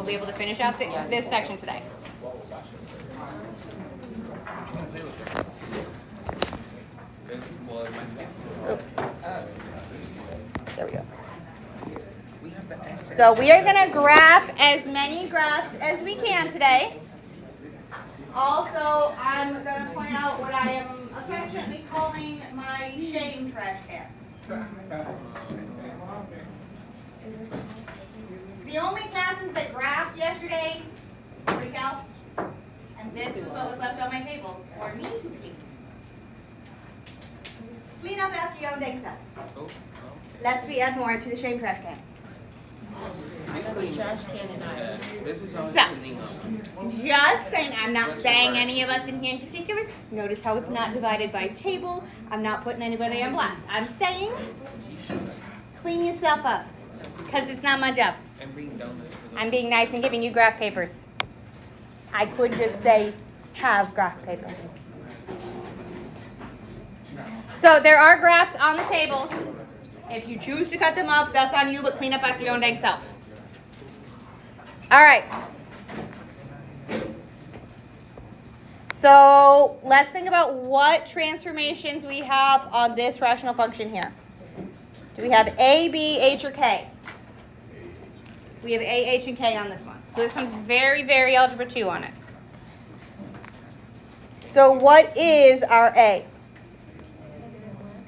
be able to finish out this section today. There we go. So we are going to graph as many graphs as we can today. Also, I'm going to point out what I am affectionately calling my shame trash can. The only classes that graphed yesterday, Precal, and this was what was left on my tables for me to clean. Clean up after your own day stuff. Lest we add more to the shame trash can. Trash can and I. This is all cleaning up. Just saying, I'm not saying any of us in here in particular. Notice how it's not divided by table. I'm not putting anybody on blast. I'm saying, clean yourself up, because it's not my job. I'm being nice and giving you graph papers. I could just say, have graph paper. So there are graphs on the tables. If you choose to cut them up, that's on you, but clean up after your own dang self. All right. So let's think about what transformations we have on this rational function here. Do we have A, B, H, or K? We have A, H, and K on this one. So this one's very, very algebra 2 on it. So what is our A?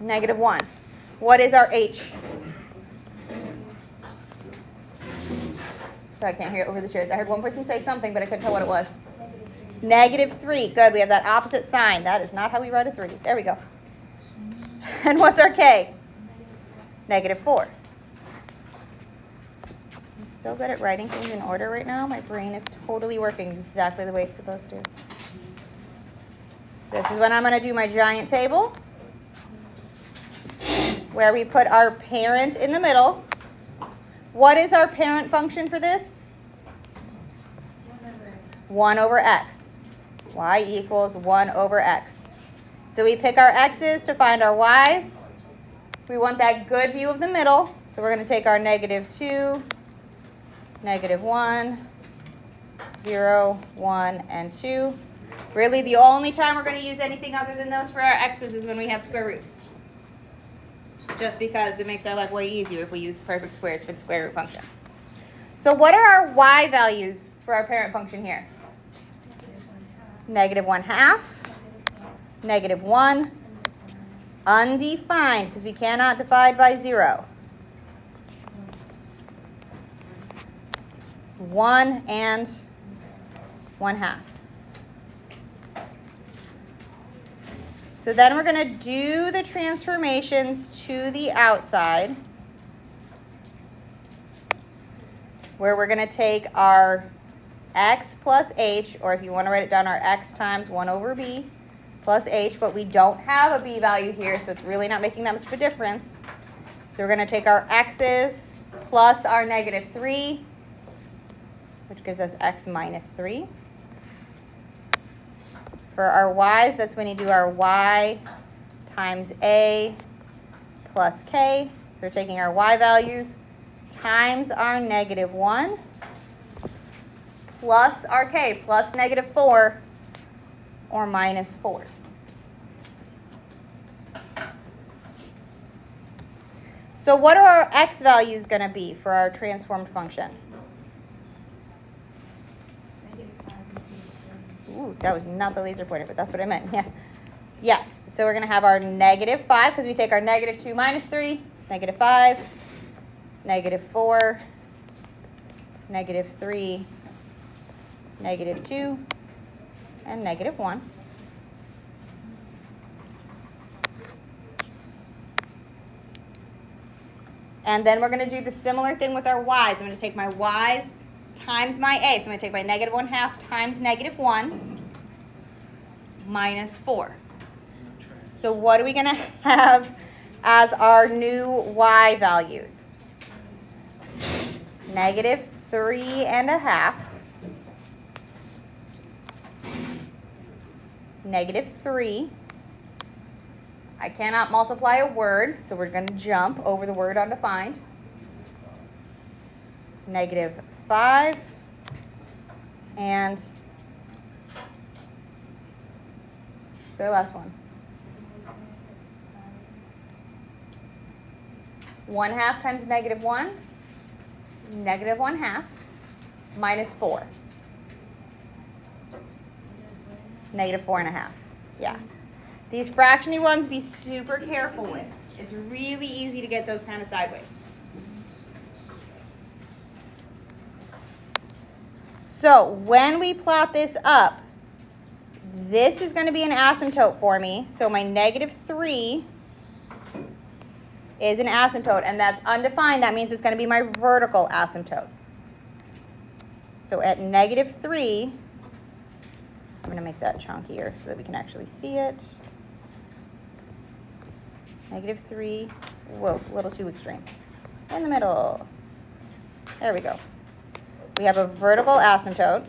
-1. What is our H? Sorry, I can't hear it over the chairs. I heard one person say something, but I couldn't tell what it was. -3. Good. We have that opposite sign. That is not how we write a 3. There we go. And what's our K? -4. I'm so good at writing things in order right now. My brain is totally working exactly the way it's supposed to. This is when I'm going to do my giant table, where we put our parent in the middle. What is our parent function for this? 1 over x. Y equals 1 over x. So we pick our x's to find our y's. We want that good view of the middle. So we're going to take our -2, -1, 0, 1, and 2. Really, the only time we're going to use anything other than those for our x's is when we have square roots. Just because it makes our life way easier if we use perfect squares for the square root function. So what are our y values for our parent function here? -1/2, -1, undefined because we cannot divide by 0. 1 and 1/2. So then we're going to do the transformations to the outside, where we're going to take our x plus h, or if you want to write it down, our x times 1 over b plus h, but we don't have a b value here, so it's really not making that much of a difference. So we're going to take our x's plus our -3, which gives us x minus 3. For our y's, that's when you do our y times a plus k. So we're taking our y values times our -1 plus our k, plus -4 or -4. So what are our x values going to be for our transformed function? Ooh, that was not the laser pointer, but that's what I meant. Yeah. Yes. So we're going to have our -5 because we take our -2 minus 3, -5, -4, -3, -2, and -1. And then we're going to do the similar thing with our y's. I'm going to take my y's times my a. So I'm going to take my -1/2 times -1 minus 4. So what are we going to have as our new y values? -3.5, -3. I cannot multiply a word, so we're going to jump over the word undefined. -5, And the last one. 1/2 times -1, -1/2, minus 4. -4.5. Yeah. These fractiony ones, be super careful with. It's really easy to get those kind of sideways. So when we plot this up, this is going to be an asymptote for me. So my -3 is an asymptote, and that's undefined. That means it's going to be my vertical asymptote. So at -3, I'm going to make that chunkier so that we can actually see it. -3, whoa, a little too extreme. In the middle. There we go. We have a vertical asymptote.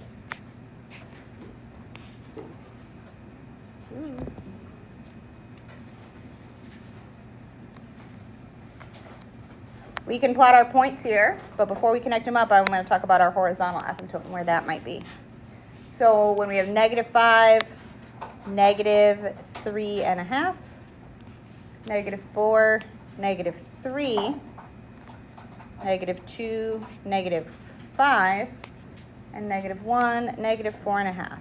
We can plot our points here, but before we connect them up, I'm going to talk about our horizontal asymptote and where that might be. So when we have -5, -3.5, -4, -3, -2, -5, and -1, -4.5.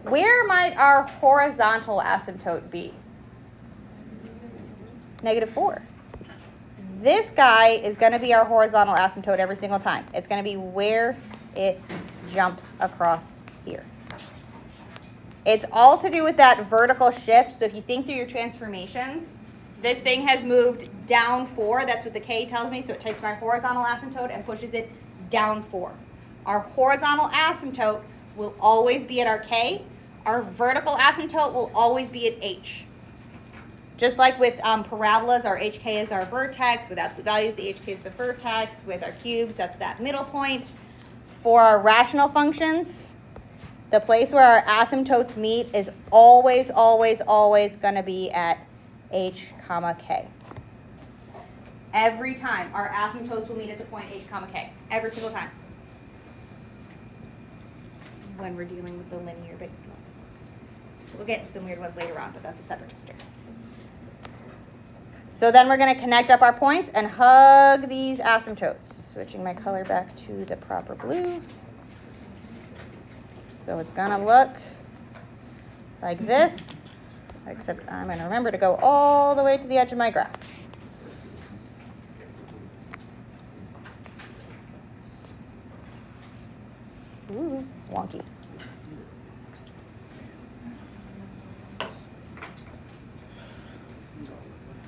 Where might our horizontal asymptote be? -4. This guy is going to be our horizontal asymptote every single time. It's going to be where it jumps across here. It's all to do with that vertical shift. So if you think through your transformations, this thing has moved down 4. That's what the K tells me. So it takes my horizontal asymptote and pushes it down 4. Our horizontal asymptote will always be at our K. Our vertical asymptote will always be at H. Just like with parabolas, our HK is our vertex. With absolute values, the HK is the vertex. With our cubes, that's that middle point. For our rational functions, the place where our asymptotes meet is always, always, always going to be at H, K. Every time, our asymptotes will meet at the point H, K. Every single time. When we're dealing with the linear-based ones. We'll get to some weird ones later on, but that's a separate chapter. So then we're going to connect up our points and hug these asymptotes. Switching my color back to the proper blue. So it's going to look like this, except I'm going to remember to go all the way to the edge of my graph. Ooh, wonky.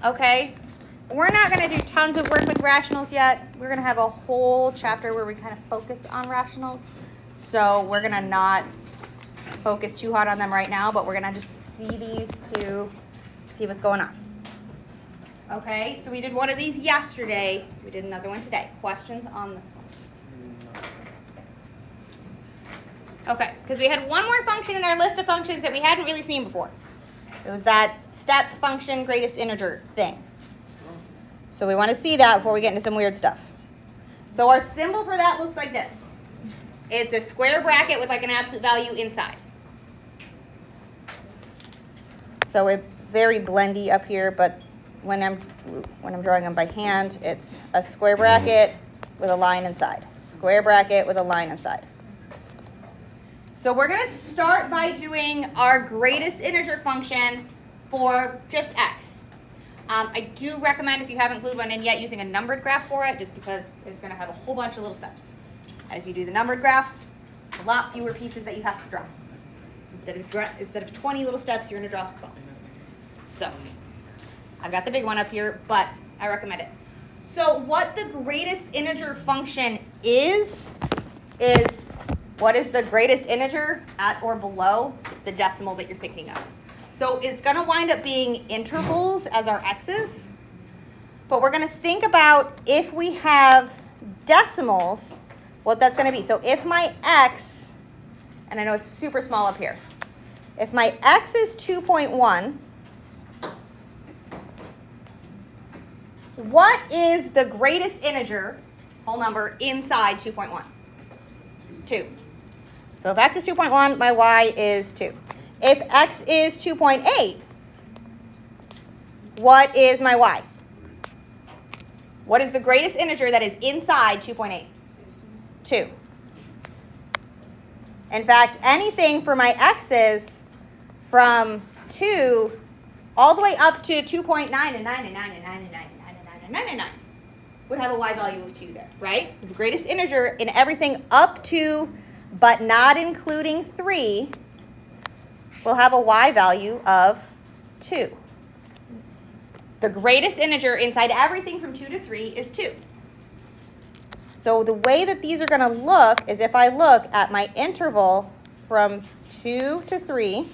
Okay, we're not going to do tons of work with rationals yet. We're going to have a whole chapter where we kind of focus on rationals. So we're going to not focus too hard on them right now, but we're going to just see these to see what's going on. Okay, so we did one of these yesterday. We did another one today. Questions on this one? Okay, because we had one more function in our list of functions that we hadn't really seen before. It was that step function greatest integer thing. So we want to see that before we get into some weird stuff. So our symbol for that looks like this. It's a square bracket with like an absolute value inside. So it's very blendy up here, but when I'm drawing them by hand, it's a square bracket with a line inside. Square bracket with a line inside. So we're going to start by doing our greatest integer function for just x. I do recommend, if you haven't glued one in yet, using a numbered graph for it, just because it's going to have a whole bunch of little steps. And if you do the numbered graphs, a lot fewer pieces that you have to draw. Instead of 20 little steps, you're going to draw 12. So I've got the big one up here, but I recommend it. So what the greatest integer function is what is the greatest integer at or below the decimal that you're thinking of. So it's going to wind up being intervals as our x's, but we're going to think about if we have decimals, what that's going to be. So if my x, and I know it's super small up here, if my x is 2.1, what is the greatest integer, whole number, inside 2.1? 2. So if x is 2.1, my y is 2. If x is 2.8, what is my y? What is the greatest integer that is inside 2.8? 2. In fact, anything for my x's from 2 all the way up to 2.9 and 9 and 9 and 9 and 9 and 9 and 9 and 9 and 9 and 9 would have a y value of 2 there, right? The greatest integer in everything up to but not including 3 will have a y value of 2. The greatest integer inside everything from 2 to 3 is 2. So the way that these are going to look is if I look at my interval from 2 to 3,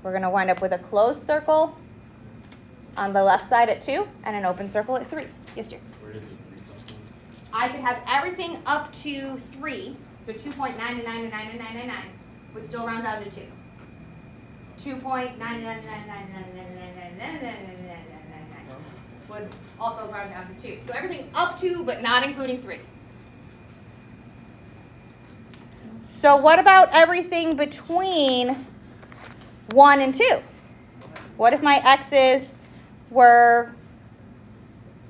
we're going to wind up with a closed circle on the left side at 2 and an open circle at 3. Yes, dear? Where did the 3 plus 1? I could have everything up to 3, so 2.9 and 9 and 9 and 9 and 9 would still round down to 2. 2.9 would also round down to 2. So everything up to but not including 3. So what about everything between 1 and 2? What if my x's were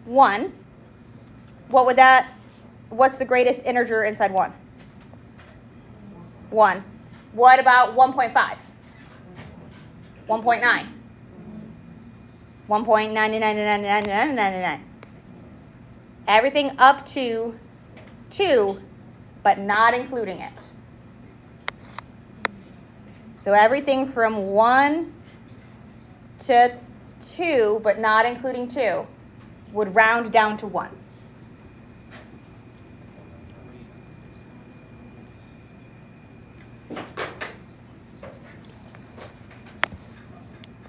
1? What's the greatest integer inside 1? 1. What about 1.5? 1.9. 1.99999999. Everything up to 2, but not including it. So everything from 1 to 2, but not including 2, would round down to 1.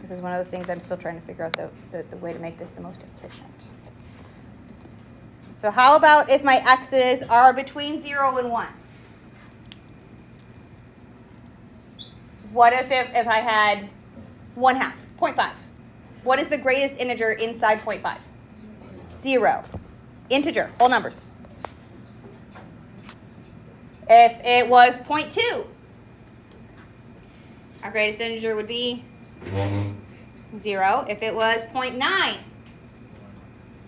This is one of those things I'm still trying to figure out the way to make this the most efficient. So how about if my x's are between 0 and 1? What if I had 1/2, 0.5? What is the greatest integer inside 0.5? 0. Integer, whole numbers. If it was 0.2, our greatest integer would be 0. If it was 0.9,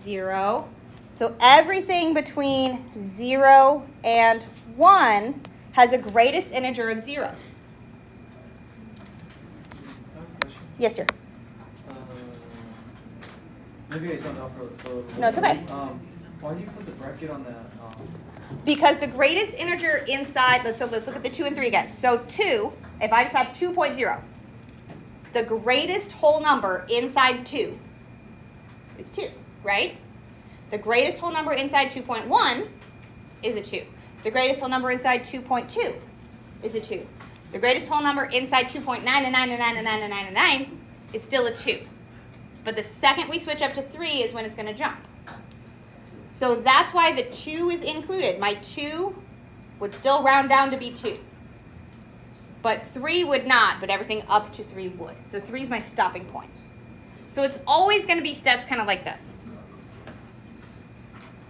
0. So everything between 0 and 1 has a greatest integer of 0. Yes, dear. Maybe I don't know for No, it's okay. Why do you put the bracket on the? Because the greatest integer inside, let's look at the 2 and 3 again. So 2, if I just have 2.0, the greatest whole number inside 2 is 2, right? The greatest whole number inside 2.1 is a 2. The greatest whole number inside 2.2 is a 2. The greatest whole number inside 2.9 and 9 and 9 and 9 and 9 and 9 is still a 2. But the second we switch up to 3 is when it's going to jump. So that's why the 2 is included. My 2 would still round down to be 2. But 3 would not, but everything up to 3 would. So 3 is my stopping point. So it's always going to be steps kind of like this.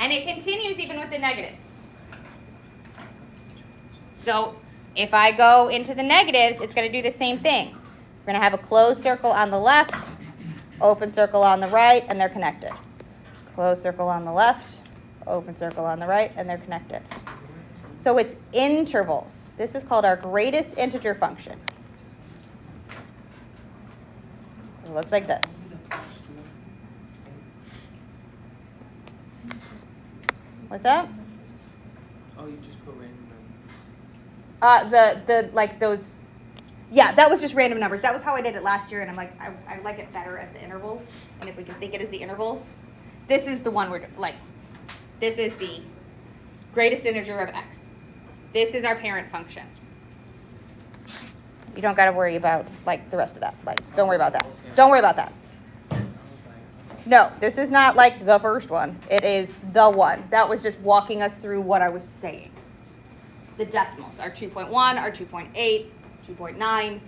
And it continues even with the negatives. So if I go into the negatives, it's going to do the same thing. We're going to have a closed circle on the left, open circle on the right, and they're connected. Closed circle on the left, open circle on the right, and they're connected. So it's intervals. This is called our greatest integer function. So it looks like this. What's that? Oh, you just put random numbers. Like those, yeah, that was just random numbers. That was how I did it last year, and I'm like, I like it better as the intervals. And if we can think it as the intervals, this is the one we're like, this is the greatest integer of x. This is our parent function. You don't got to worry about like the rest of that. Like, don't worry about that. Don't worry about that. No, this is not like the first one. It is the one. That was just walking us through what I was saying. The decimals are 2.1, are 2.8, 2.9,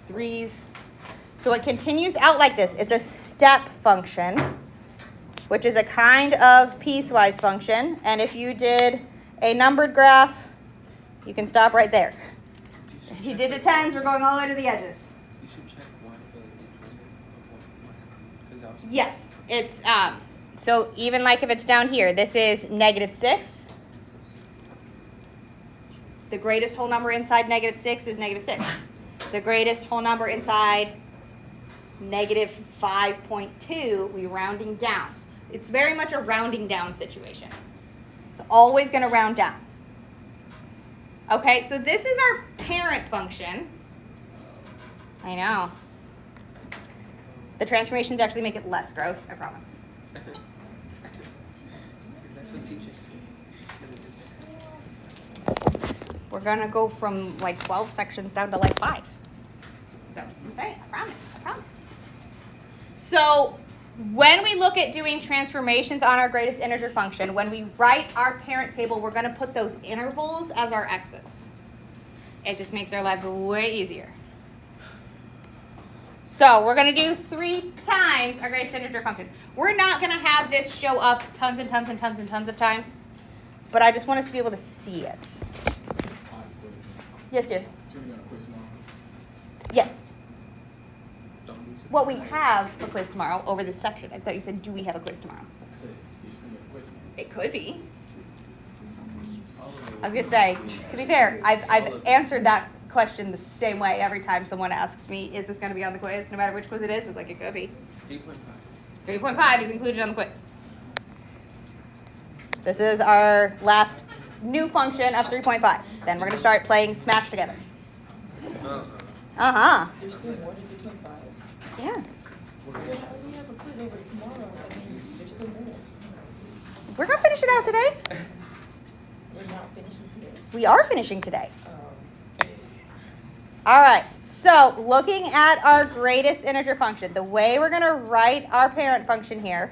3s. So it continues out like this. It's a step function. which is a kind of piecewise function. And if you did a numbered graph, you can stop right there. If you did the tens, we're going all the way to the edges. You should check why for like each one of what happened. 'Cause that was Yes, it's so even like if it's down here, this is -6. The greatest whole number inside -6 is -6. The greatest whole number inside -5.2, we're rounding down. It's very much a rounding down situation. It's always going to round down. Okay, so this is our parent function. I know. The transformations actually make it less gross, I promise. Because that's what teachers say. We're going to go from like 12 sections down to like 5. So I'm saying, I promise. So when we look at doing transformations on our greatest integer function, when we write our parent table, we're going to put those intervals as our x's. It just makes our lives way easier. So we're going to do 3 times our greatest integer function. We're not going to have this show up tons and tons and tons and tons of times, but I just want us to be able to see it. Yes, dear. Yes. Don't lose it. Well, we have a quiz tomorrow over this section. I thought you said, do we have a quiz tomorrow? It could be. I was going to say, to be fair, I've answered that question the same way every time someone asks me, is this going to be on the quiz? No matter which quiz it is, it's like, it could be. 3.5. 3.5 is included on the quiz. This is our last new function of 3.5. Then we're going to start playing Smash together. Uh-huh. There's still more than 3.5. Yeah. So how do we have a quiz over tomorrow? I mean, there's still more. We're going to finish it out today. We're not finishing today. We are finishing today. All right, so looking at our greatest integer function, the way we're going to write our parent function here,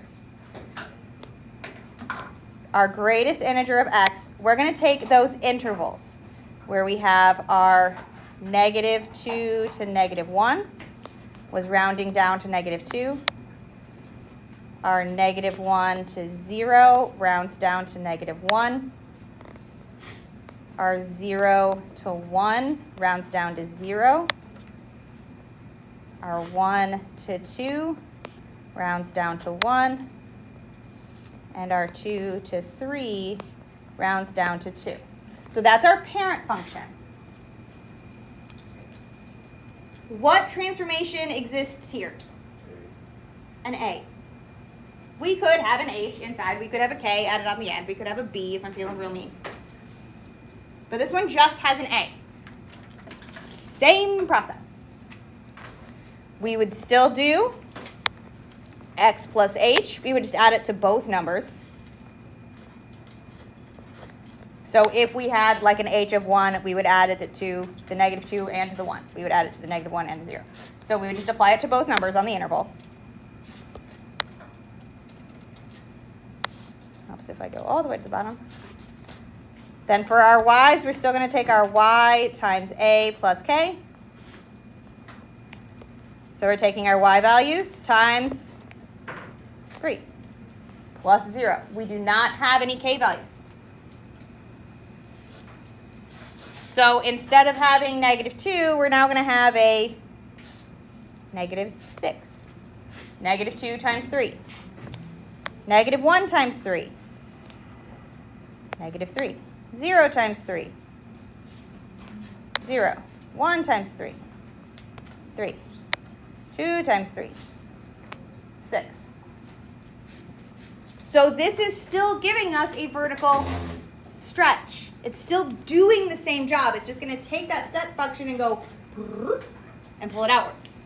our greatest integer of x, we're going to take those intervals where we have our -2 to -1 was rounding down to -2. Our -1 to 0 rounds down to -1. Our 0 to 1 rounds down to 0. Our 1 to 2 rounds down to 1. And our 2 to 3 rounds down to 2. So that's our parent function. What transformation exists here? An A. We could have an H inside. We could have a K added on the end. We could have a B if I'm feeling real mean. But this one just has an A. Same process. We would still do x plus h. We would just add it to both numbers. So if we had like an h of 1, we would add it to the -2 and to the 1. We would add it to the -1 and the 0. So we would just apply it to both numbers on the interval. Helps if I go all the way to the bottom. Then for our y's, we're still going to take our y times a plus k. So we're taking our y values times 3 plus 0. We do not have any k values. So instead of having -2, we're now going to have a -6. -2 times 3. -1 times 3. -3. 0 times 3. 0. 1 times 3. 3. 2 times 3. 6. So this is still giving us a vertical stretch. It's still doing the same job. It's just going to take that step function and go and pull it outwards.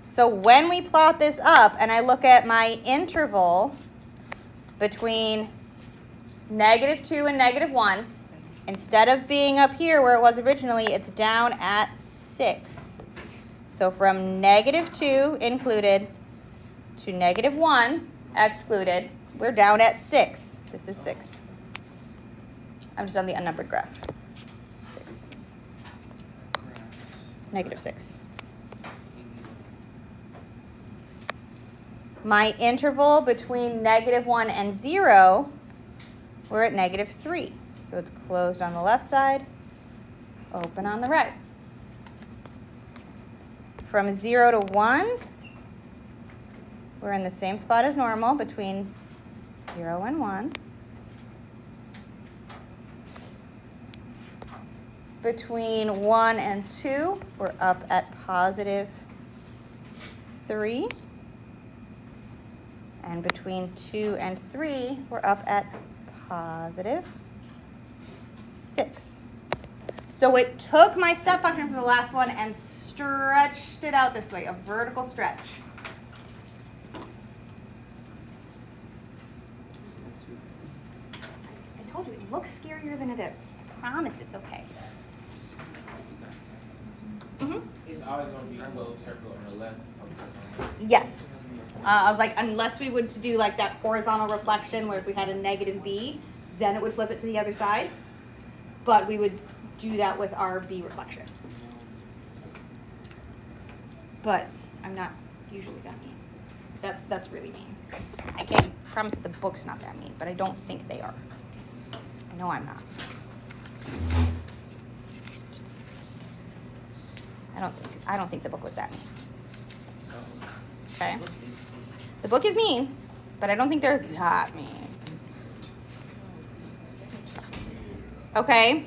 So when we plot this up and I look at my interval between -2 and -1, instead of being up here where it was originally, it's down at 6. So from -2 included to -1 excluded, we're down at 6. This is 6. I'm just on the unnumbered graph. 6. -6. My interval between -1 and 0, we're at -3. So it's closed on the left side, open on the right. From 0 to 1, we're in the same spot as normal between 0 and 1. Between 1 and 2, we're up at +3. And between 2 and 3, we're up at +6. So it took my step function from the last one and stretched it out this way, a vertical stretch. I told you, it looks scarier than it is. I promise it's okay. It's always going to be a closed circle on the left. Yes. I was like, unless we would do like that horizontal reflection where if we had a -b, then it would flip it to the other side. But we would do that with our b reflection. But I'm not usually that mean. That's really mean. I can't promise the book's not that mean, but I don't think they are. I know I'm not. I don't think the book was that mean. Okay. The book is mean, but I don't think they're that mean. Okay.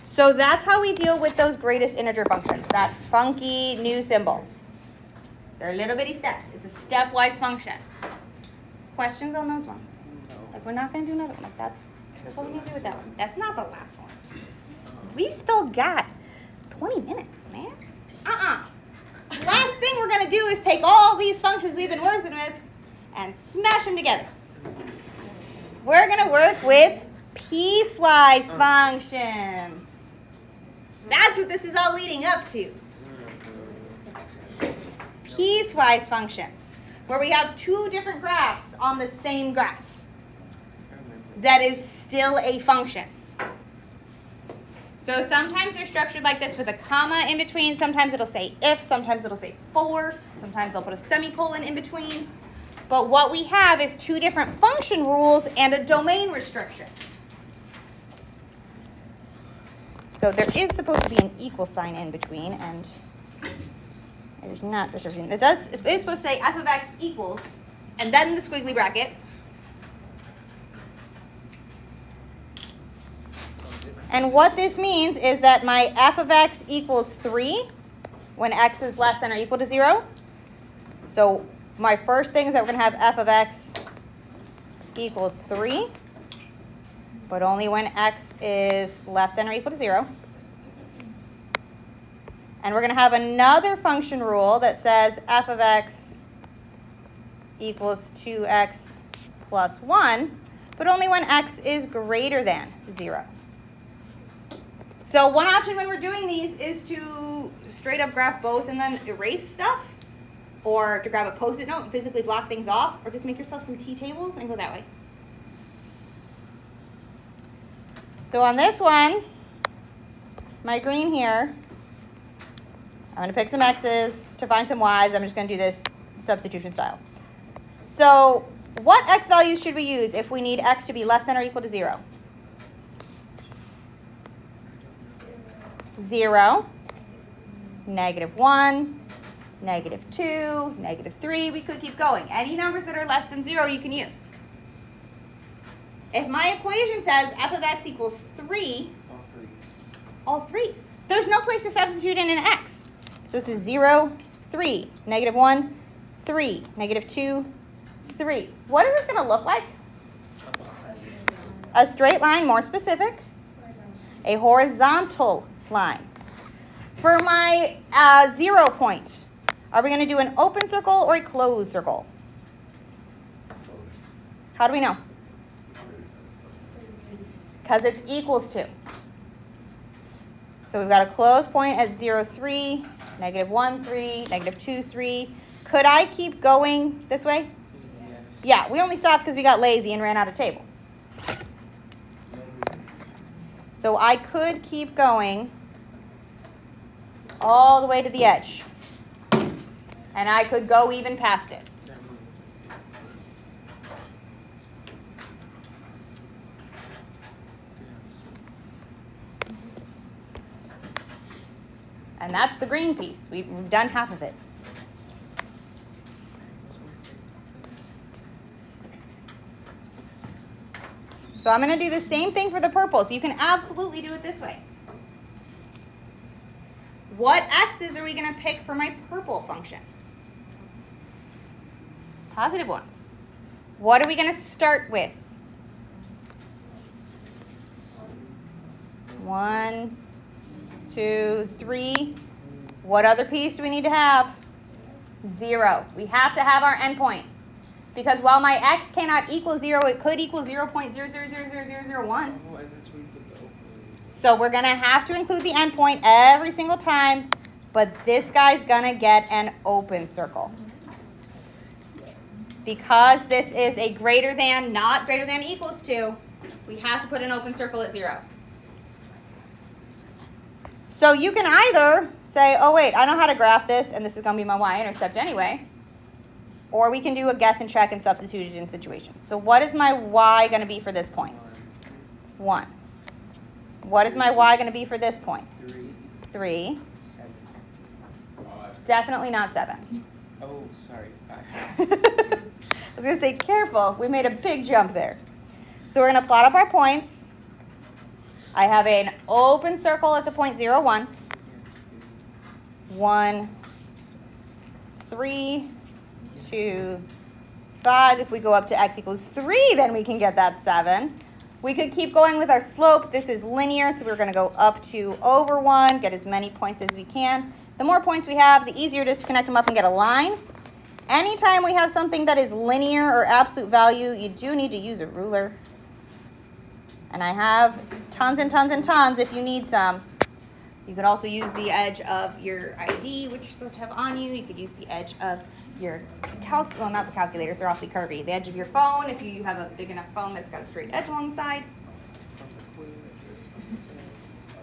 So that's how we deal with those greatest integer functions, that funky new symbol. They're little bitty steps. It's a stepwise function. Questions on those ones? Like, we're not going to do another one. Like, that's what we're going to do with that one. That's not the last one. We still got 20 minutes, man. Last thing we're going to do is take all these functions we've been working with and smash them together. We're going to work with piecewise functions. That's what this is all leading up to. Piecewise functions, where we have two different graphs on the same graph. That is still a function. So sometimes they're structured like this with a comma in between. Sometimes it'll say if, sometimes it'll say for, sometimes they'll put a semicolon in between. But what we have is two different function rules and a domain restriction. So there is supposed to be an equal sign in between, and there's not restriction. It's supposed to say f of x equals, and then the squiggly bracket. And what this means is that my f of x equals 3 when x is less than or equal to 0. So my first thing is that we're going to have f of x equals 3, but only when x is less than or equal to 0. And we're going to have another function rule that says f of x equals 2x plus 1, but only when x is greater than 0. So one option when we're doing these is to straight up graph both and then erase stuff, or to grab a Post-it note and physically block things off, or just make yourself some t-tables and go that way. So on this one, my green here, I'm going to pick some x's to find some y's. I'm just going to do this substitution style. So what x values should we use if we need x to be less than or equal to 0? 0, -1, -2, -3. We could keep going. Any numbers that are less than 0 you can use. If my equation says f of x equals 3, all threes. There's no place to substitute in an x. So this is 0, 3, -1, 3, -2, 3. What is this going to look like? A straight line, more specific. A horizontal line. For my 0 point, are we going to do an open circle or a closed circle? How do we know? Because it's equals to. So we've got a closed point at 0, 3, -1, 3, -2, 3. Could I keep going this way? Yeah, we only stopped because we got lazy and ran out of table. So I could keep going all the way to the edge. And I could go even past it. And that's the green piece. We've done half of it. So I'm going to do the same thing for the purple. So you can absolutely do it this way. What x's are we going to pick for my purple function? Positive ones. What are we going to start with? 1, 2, 3. What other piece do we need to have? 0. We have to have our endpoint. Because while my x cannot equal 0, it could equal 0.00000001. So we're going to have to include the endpoint every single time, but this guy's going to get an open circle. Because this is a greater than, not greater than equals to, we have to put an open circle at 0. So you can either say, oh wait, I know how to graph this, and this is going to be my y-intercept anyway. Or we can do a guess and check and substitute it in situations. So what is my y going to be for this point? 1. What is my y going to be for this point? 3. 7. Definitely not 7. Oh, sorry. 5. I was going to say, careful. We made a big jump there. So we're going to plot up our points. I have an open circle at the point 0, 1. 1, 3, 2, 5. If we go up to x equals 3, then we can get that 7. We could keep going with our slope. This is linear, so we're going to go up to over 1, get as many points as we can. The more points we have, the easier it is to connect them up and get a line. Anytime we have something that is linear or absolute value, you do need to use a ruler. And I have tons and tons and tons if you need some. You could also use the edge of your ID, which you're supposed to have on you. You could use the edge of your well, not the calculators, they're awfully curvy. The edge of your phone, if you have a big enough phone that's got a straight edge along the side.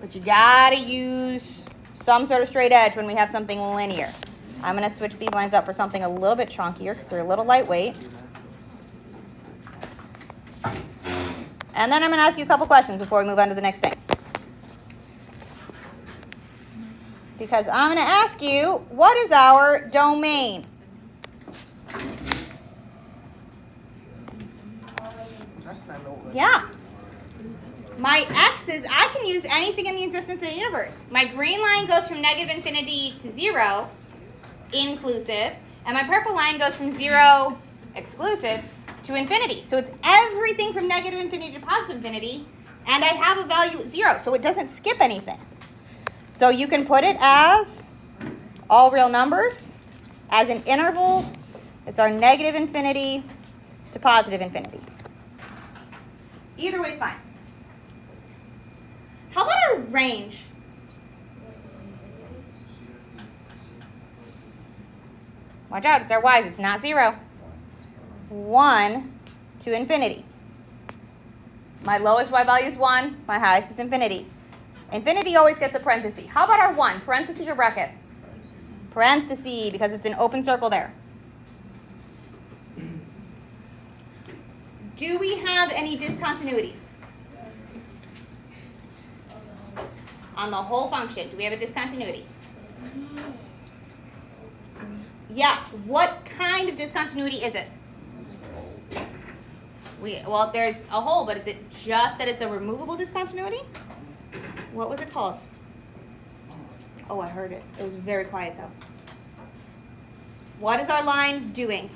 But you gotta use some sort of straight edge when we have something linear. I'm gonna switch these lines up for something a little bit chunkier because they're a little lightweight. And then I'm gonna ask you a couple questions before we move on to the next thing. Because I'm gonna ask you, what is our domain? Yeah. My x's, I can use anything in the existence of the universe. My green line goes from -infinity to 0, inclusive, and my purple line goes from 0, exclusive, to infinity. So it's everything from -infinity to positive infinity, and I have a value at 0, so it doesn't skip anything. So you can put it as all real numbers, as an interval. It's our -infinity to positive infinity. Either way is fine. How about our range? Watch out, it's our y's, it's not 0. 1 to infinity. My lowest y value is 1, my highest is infinity. Infinity always gets a parenthesis. How about our 1, parenthesis or bracket? Parenthesis, because it's an open circle there. Do we have any discontinuities on the whole function? Do we have a discontinuity? Yeah. What kind of discontinuity is it? Well, there's a whole, but is it just that it's a removable discontinuity? What was it called? Oh, I heard it. It was very quiet, though. What is our line doing?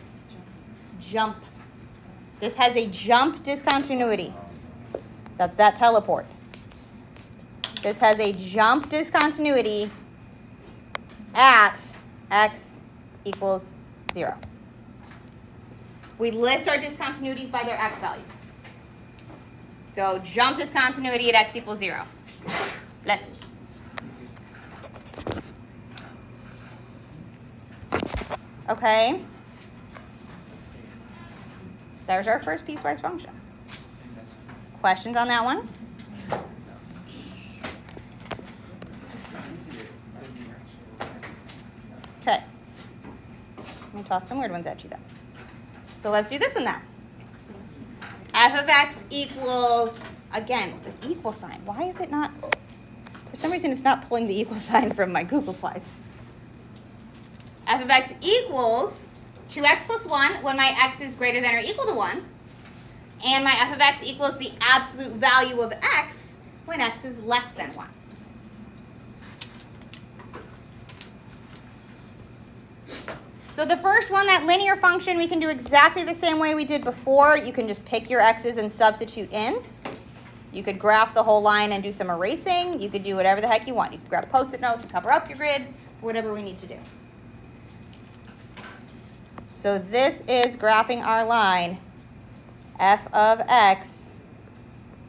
Jump. This has a jump discontinuity. That's that teleport. This has a jump discontinuity at x equals 0. We list our discontinuities by their x values. So jump discontinuity at x equals 0. Bless you. Okay. There's our first piecewise function. Questions on that one? Okay. Let me toss some weird ones at you though. So let's do this one now. F of x equals, again, the equal sign. Why is it not For some reason, it's not pulling the equal sign from my Google Slides. F of x equals 2x plus 1 when my x is greater than or equal to 1. And my f of x equals the absolute value of x when x is less than 1. So the first one, that linear function, we can do exactly the same way we did before. You can just pick your x's and substitute in. You could graph the whole line and do some erasing. You could do whatever the heck you want. You could grab Post-it notes and cover up your grid, whatever we need to do. So this is graphing our line. F of x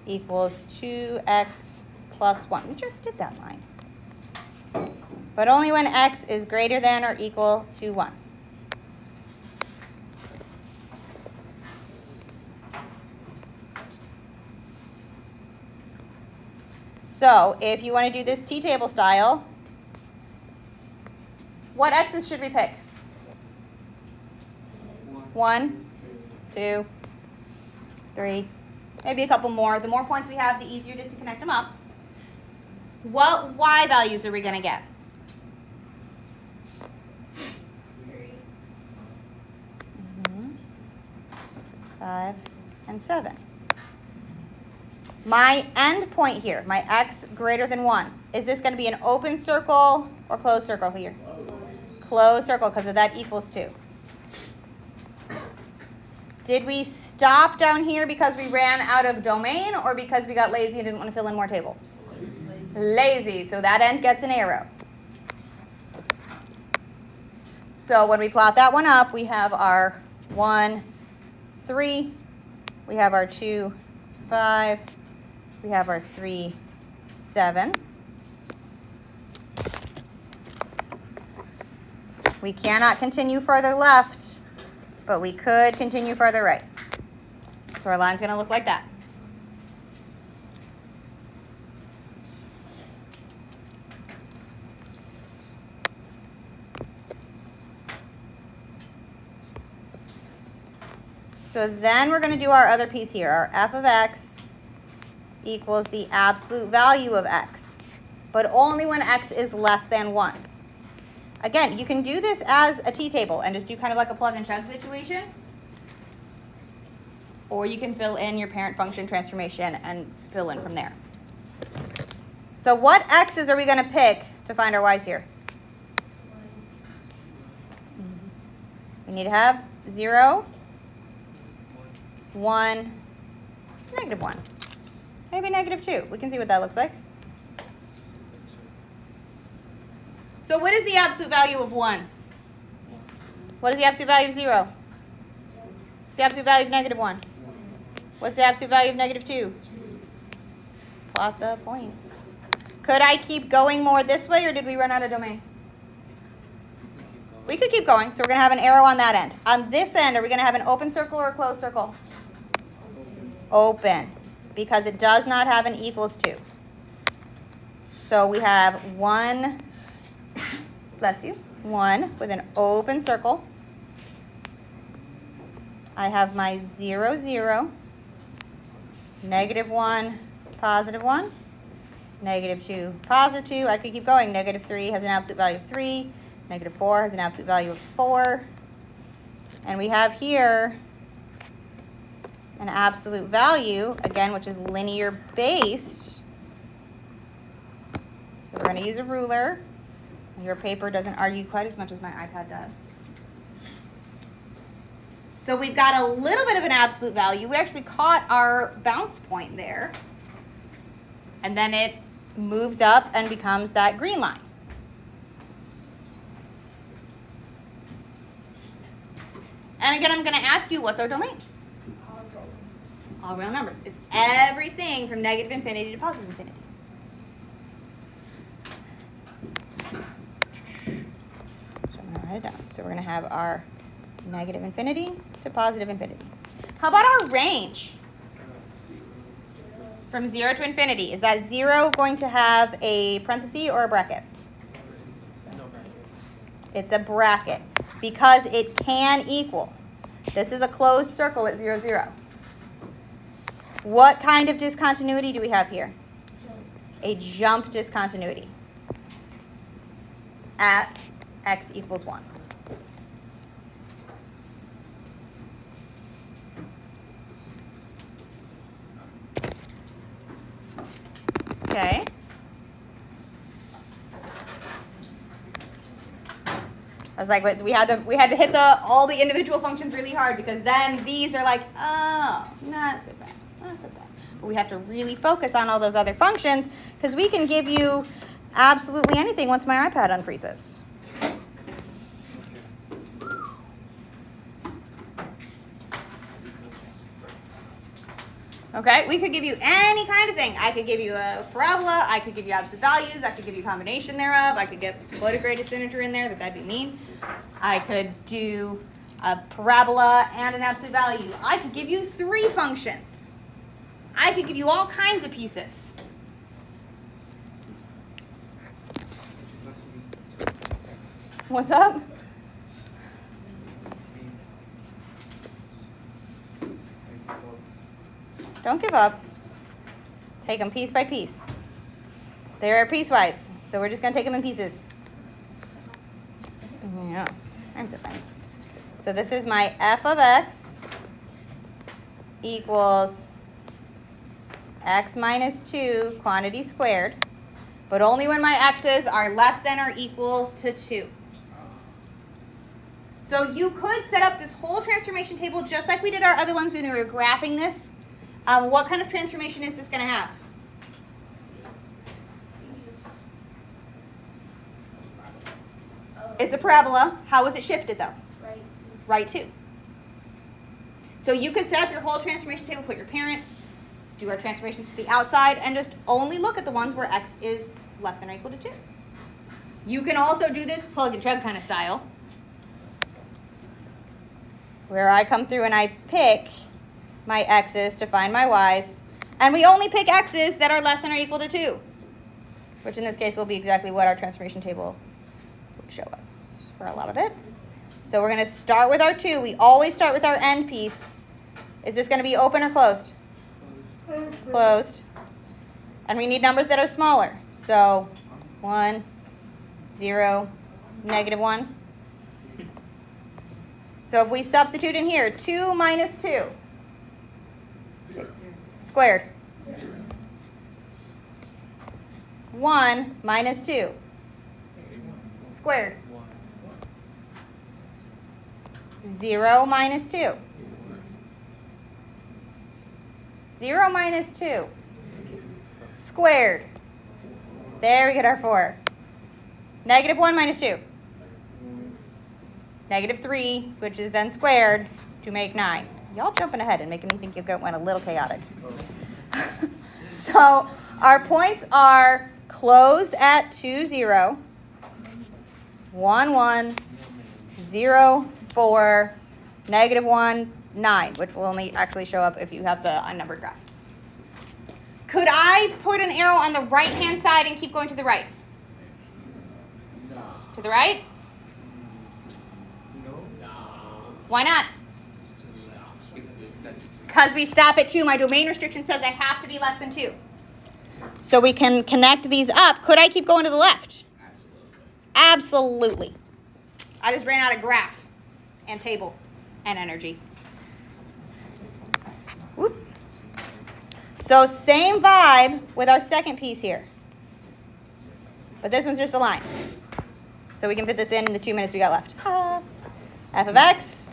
equals 2x plus 1. We just did that line. But only when x is greater than or equal to 1. So if you want to do this t-table style, what x's should we pick? 1, 2, 3, maybe a couple more. The more points we have, the easier it is to connect them up. What y values are we going to get? 5 and 7. My end point here, my x greater than 1, is this going to be an open circle or closed circle here? Closed circle, because of that equals 2. Did we stop down here because we ran out of domain or because we got lazy and didn't want to fill in more table? Lazy, so that end gets an arrow. So when we plot that one up, we have our 1, 3, we have our 2, 5, we have our 3, 7. We cannot continue further left, but we could continue further right. So our line's going to look like that. So then we're going to do our other piece here. Our f of x equals the absolute value of x, but only when x is less than 1. Again, you can do this as a t-table and just do kind of like a plug and chug situation. Or you can fill in your parent function transformation and fill in from there. So what x's are we going to pick to find our y's here? We need to have 0, 1, -1. Maybe -2. We can see what that looks like. So what is the absolute value of 1? What is the absolute value of 0? What's the absolute value of -1? What's the absolute value of -2? Plot the points. Could I keep going more this way, or did we run out of domain? We could keep going, so we're going to have an arrow on that end. On this end, are we going to have an open circle or a closed circle? Open, because it does not have an equals to. So we have 1, bless you, 1 with an open circle. I have my 0, 0, -1, +1, -2, +2. I could keep going. -3 has an absolute value of 3. -4 has an absolute value of 4. And we have here an absolute value, again, which is linear based. So we're going to use a ruler. And your paper doesn't argue quite as much as my iPad does. So we've got a little bit of an absolute value. We actually caught our bounce point there. And then it moves up and becomes that green line. And again, I'm going to ask you, what's our domain? All real numbers. It's everything from -infinity to +infinity. So I'm going to write it down. So we're going to have our -infinity to +infinity. How about our range? From 0 to infinity. Is that 0 going to have a parenthesis or a bracket? No bracket. It's a bracket because it can equal. This is a closed circle at 0, 0. What kind of discontinuity do we have here? a jump discontinuity at x equals 1. Okay. I was like, we had to hit all the individual functions really hard because then these are like, oh, not so bad, not so bad. But we have to really focus on all those other functions because we can give you absolutely anything once my iPad unfreezes. Okay, we could give you any kind of thing. I could give you a parabola, I could give you absolute values, I could give you a combination thereof, I could get floated greatest integer in there, but that'd be mean. I could do a parabola and an absolute value. I could give you 3 functions. I could give you all kinds of pieces. What's up? Don't give up. Take them piece by piece. They're piecewise, so we're just going to take them in pieces. Yeah, I'm so funny. So this is my f of x equals x minus 2 quantity squared, but only when my x's are less than or equal to 2. So you could set up this whole transformation table just like we did our other ones when we were graphing this. What kind of transformation is this going to have? It's a parabola. How is it shifted, though? Right 2. So you could set up your whole transformation table, put your parent, do our transformation to the outside, and just only look at the ones where x is less than or equal to 2. You can also do this plug and chug kind of style, where I come through and I pick my x's to find my y's, and we only pick x's that are less than or equal to 2, which in this case will be exactly what our transformation table would show us for a lot of it. So we're going to start with our 2. We always start with our end piece. Is this going to be open or closed? Closed. And we need numbers that are smaller. So 1, 0, -1. So if we substitute in here, 2 minus 2 squared. 1 minus 2 squared. 0 minus 2. 0 minus 2 squared. There we get our 4. -1 minus 2. -3, which is then squared to make 9. Y'all jumping ahead and making me think you went a little chaotic. So our points are closed at 2, 0, 1, 1, 0, 4, -1, 9, which will only actually show up if you have the unnumbered graph. Could I put an arrow on the right-hand side and keep going to the right? No. To the right? No. Why not? Because we stop at 2. My domain restriction says I have to be less than 2. So we can connect these up. Could I keep going to the left? Absolutely. I just ran out of graph and table and energy. Whoop. So same vibe with our second piece here. But this one's just a line. So we can fit this in the 2 minutes we got left. F of x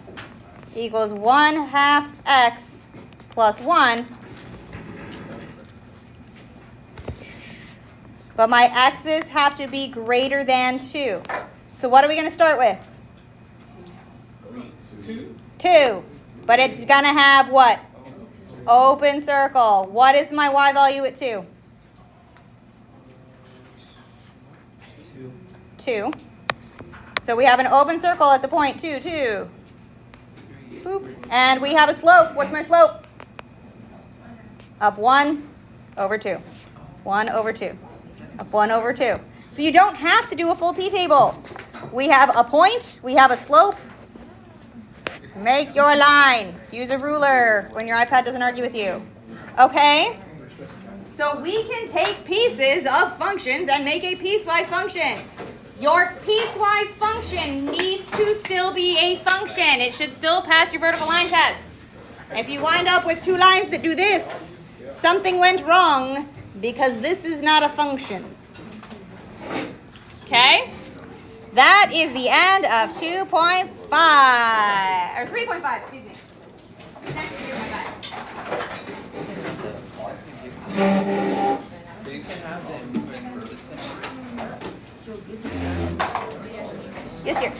equals 1/2 x plus 1. But my x's have to be greater than 2. So what are we going to start with? 2. But it's going to have what? Open circle. What is my y value at 2? 2. So we have an open circle at the point 2, 2. Boop. And we have a slope. What's my slope? Up 1 over 2. 1 over 2. Up 1 over 2. So you don't have to do a full t-table. We have a point. We have a slope. Make your line. Use a ruler when your iPad doesn't argue with you. Okay? So we can take pieces of functions and make a piecewise function. Your piecewise function needs to still be a function. It should still pass your vertical line test. If you wind up with two lines that do this, something went wrong because this is not a function. Okay? That is the end of 2.5, or 3.5, excuse me. Next 3.5. So you can have them. So good. Yes, dear.